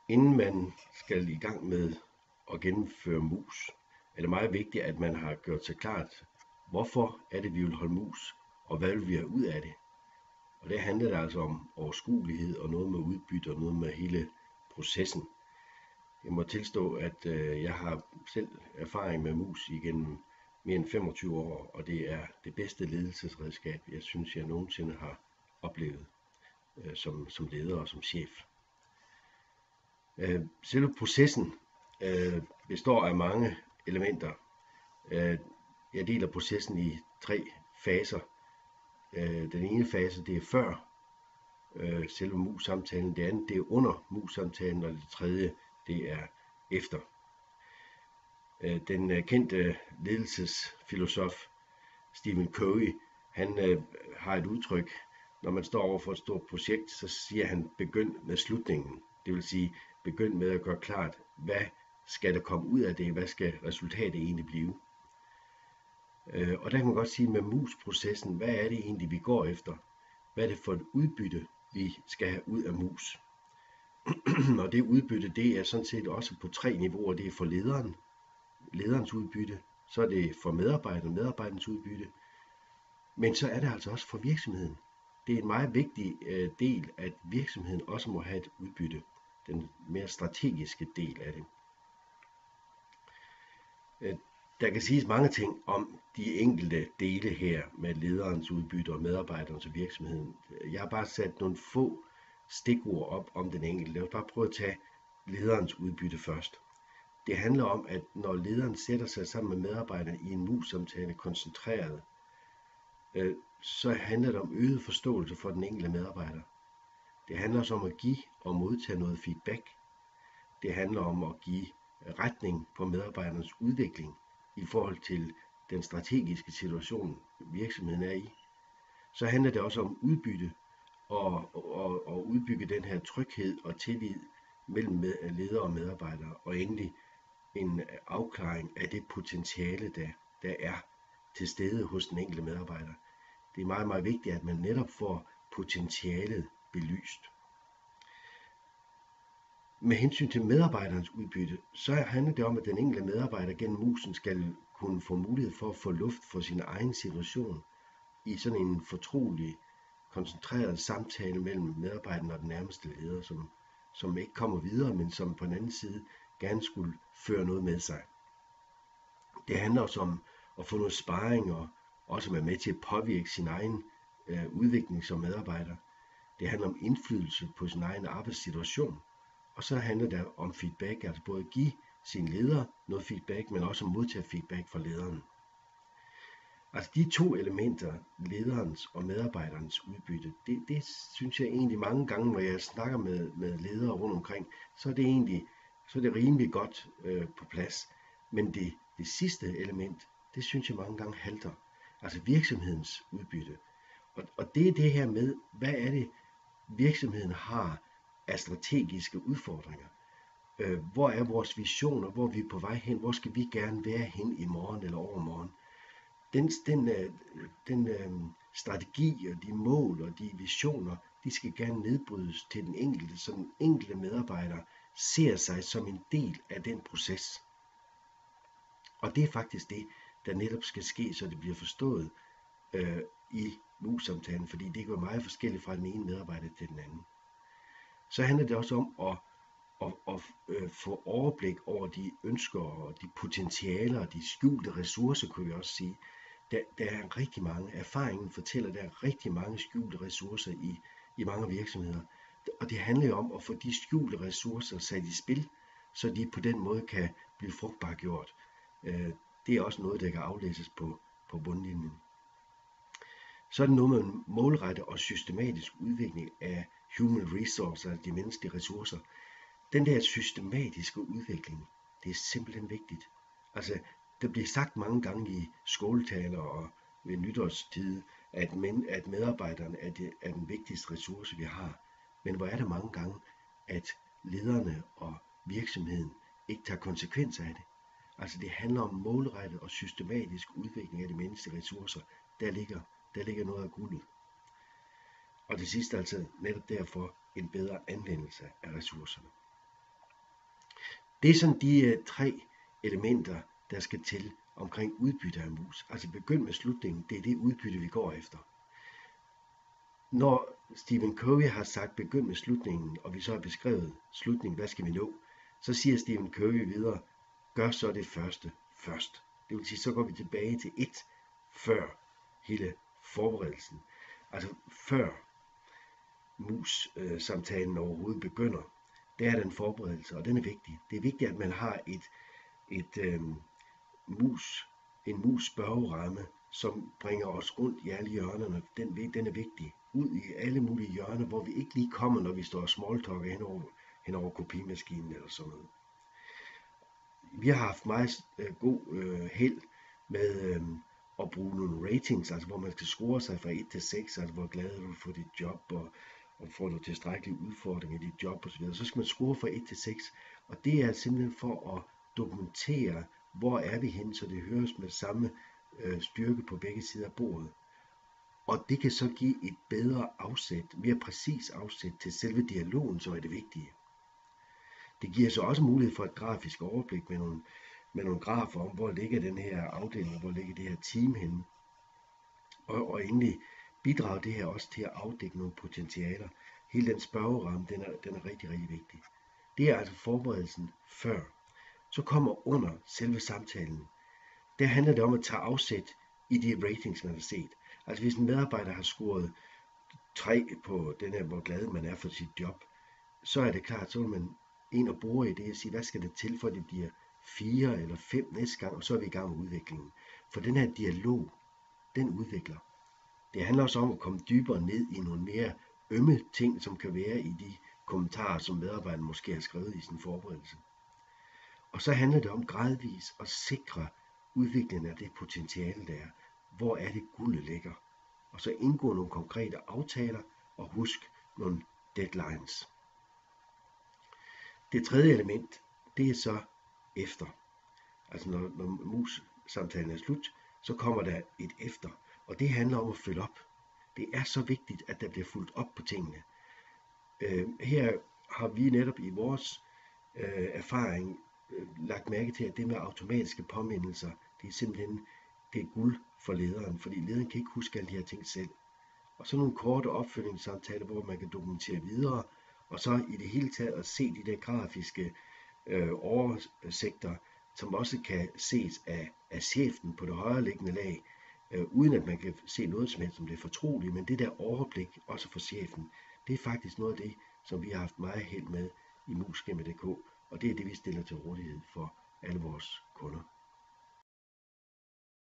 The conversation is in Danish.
Inden man skal i gang med at gennemføre mus, er det meget vigtigt, at man har gjort sig klart, hvorfor er det, vi vil holde mus, og hvad vil vi have ud af det. Og det handler altså om overskuelighed og noget med udbytte og noget med hele processen. Jeg må tilstå, at jeg har selv erfaring med mus igennem mere end 25 år, og det er det bedste ledelsesredskab, jeg synes, jeg nogensinde har oplevet som leder og som chef. Selve processen består af mange elementer. Jeg deler processen i 3 faser. Den ene fase, det er før selve mus-samtalen, det andet, det er under mus-samtalen, og det tredje, det er efter. Den kendte ledelsesfilosof Stephen Covey, han har et udtryk, når man står over for et stort projekt, så siger han, begynd med slutningen. Det vil sige, begynd med at gøre klart, hvad skal der komme ud af det, hvad skal resultatet egentlig blive. Og der kan man godt sige med mus-processen, hvad er det egentlig, vi går efter? Hvad er det for et udbytte, vi skal have ud af mus? Og det udbytte, det er sådan set også på 3 niveauer. Det er for lederens udbytte, så er det for medarbejderens udbytte, men så er det altså også for virksomheden. Det er en meget vigtig del, at virksomheden også må have et udbytte, den mere strategiske del af det. Der kan siges mange ting om de enkelte dele her med lederens udbytte og medarbejderens og virksomheden. Jeg har bare sat nogle få stikord op om den enkelte. Jeg vil bare prøve at tage lederens udbytte først. Det handler om, at når lederen sætter sig sammen med medarbejderne i en mus-samtale koncentreret, så handler det om øget forståelse for den enkelte medarbejder. Det handler også om at give og modtage noget feedback. Det handler om at give retning på medarbejdernes udvikling i forhold til den strategiske virksomheden er i. Så handler det også om udbytte og udbygge den her tryghed og tillid mellem ledere og medarbejdere, og endelig en afklaring af det potentiale, der er til stede hos den enkelte medarbejder. Det er meget, meget vigtigt, at man netop får potentialet belyst. Med hensyn til medarbejderens udbytte, så handler det om, at den enkelte medarbejder gennem musen skal kunne få mulighed for at få luft for sin egen situation i sådan en fortrolig, koncentreret samtale mellem medarbejderen og den nærmeste leder, som ikke kommer videre, men som på den anden side gerne skulle føre noget med sig. Det handler også om at få noget sparring og også være med til at påvirke sin egen udvikling som medarbejder. Det handler om indflydelse på sin egen arbejdssituation. Og så handler det om feedback, altså både at give sin leder noget feedback, men også at modtage feedback fra lederen. Altså de 2 elementer, lederens og medarbejderens udbytte, det synes jeg egentlig mange gange, når jeg snakker med ledere rundt omkring, så er det rimelig godt på plads. Men det sidste element, det synes jeg mange gange halter. Altså virksomhedens udbytte. Og det er det her med, hvad er det virksomheden har af strategiske udfordringer. Hvor er vores visioner? Hvor er vi på vej hen? Hvor skal vi gerne være hen i morgen eller overmorgen? Den strategi og de mål og de visioner, de skal gerne nedbrydes til den enkelte, så den enkelte medarbejder ser sig som en del af den proces. Og det er faktisk det, der netop skal ske, så det bliver forstået i mus-samtalen, fordi det kan være meget forskelligt fra den ene medarbejder til den anden. Så handler det også om at få overblik over de ønsker og de potentialer og de skjulte ressourcer, kunne vi også sige. Der er rigtig mange, erfaringen fortæller, der er rigtig mange skjulte ressourcer i mange virksomheder. Og det handler jo om at få de skjulte ressourcer sat i spil, så de på den måde kan blive frugtbargjort. Det er også noget, der kan aflæses på bundlinjen. Så er det noget med målrettet og systematisk udvikling af human resources, altså de menneskelige ressourcer. Den der systematiske udvikling, det er simpelthen vigtigt. Altså, der bliver sagt mange gange i skoletaler og ved nytårstid, at medarbejderne er den vigtigste ressource, vi har. Men hvor er det mange gange, at lederne og virksomheden ikke tager konsekvenser af det. Altså, det handler om målrettet og systematisk udvikling af de menneskelige ressourcer. Der ligger noget af guldet. Og det sidste altså netop derfor en bedre anvendelse af ressourcerne. Det er sådan de 3 elementer, der skal til omkring udbytte af mus. Altså begynd med slutningen, det er det udbytte, vi går efter. Når Stephen Covey har sagt begynd med slutningen, og vi så har beskrevet slutningen, hvad skal vi nå, så siger Stephen Covey videre, gør så det første først. Det vil sige, så går vi tilbage til 1 før hele forberedelsen. Altså før mus-samtalen overhovedet begynder, der er den forberedelse, og den er vigtig. Det er vigtigt, at man har en mus-spørgeramme, som bringer os rundt i alle hjørnerne. Den er vigtig. Ud i alle mulige hjørner, hvor vi ikke lige kommer, når vi står og smalltalker hen over kopimaskinen eller sådan noget. Vi har haft meget god held med at bruge nogle ratings, altså hvor man skal score sig fra 1 til 6, altså hvor glad er du for dit job, og får du tilstrækkelig udfordring i dit job osv. Så skal man score fra 1 til 6, og det er simpelthen for at dokumentere, hvor er vi henne, så det høres med samme styrke på begge sider af bordet. Og det kan så give et bedre afsæt, mere præcis afsæt til selve dialogen, som er det vigtige. Det giver så også mulighed for et grafisk overblik med nogle grafer om, hvor ligger den her afdeling, hvor ligger det her team henne. Og endelig bidrager det her også til at afdække nogle potentialer. Hele den spørgeramme, den er rigtig, rigtig vigtig. Det er altså forberedelsen før. Så kommer under selve samtalen. Der handler det om at tage afsæt i de ratings, man har set. Altså hvis en medarbejder har scoret 3 på den her, hvor glad man er for sit job, så er det klart, så vil man ind og bore i det og sige, hvad skal det til, for at det bliver 4 eller 5 næste gang, og så er vi i gang med udviklingen. For den her dialog, den udvikler. Det handler også om at komme dybere ned i nogle mere ømme ting, som kan være i de kommentarer, som medarbejderen måske har skrevet i sin forberedelse. Og så handler det om gradvis at sikre udviklingen af det potentiale, der er. Hvor er det guldet ligger? Og så indgå nogle konkrete aftaler, og husk nogle deadlines. Det tredje element, det er så efter. Altså når mus-samtalen er slut, så kommer der et efter. Og det handler om at følge op. Det er så vigtigt, at der bliver fulgt op på tingene. Her har vi netop i vores erfaring lagt mærke til, at det med automatiske påmindelser, det er simpelthen det er guld for lederen, fordi lederen kan ikke huske alle de her ting selv. Og så nogle korte opfølgningssamtaler, hvor man kan dokumentere videre, og så i det hele taget at se de der grafiske oversigter, som også kan ses af chefen på det højere liggende lag, uden at man kan se noget som helst, som det er fortroligt, men det der overblik også for chefen, det er faktisk noget af det, som vi har haft meget held med i Mus-Schema.dk, og det er det, vi stiller til rådighed for alle vores kunder.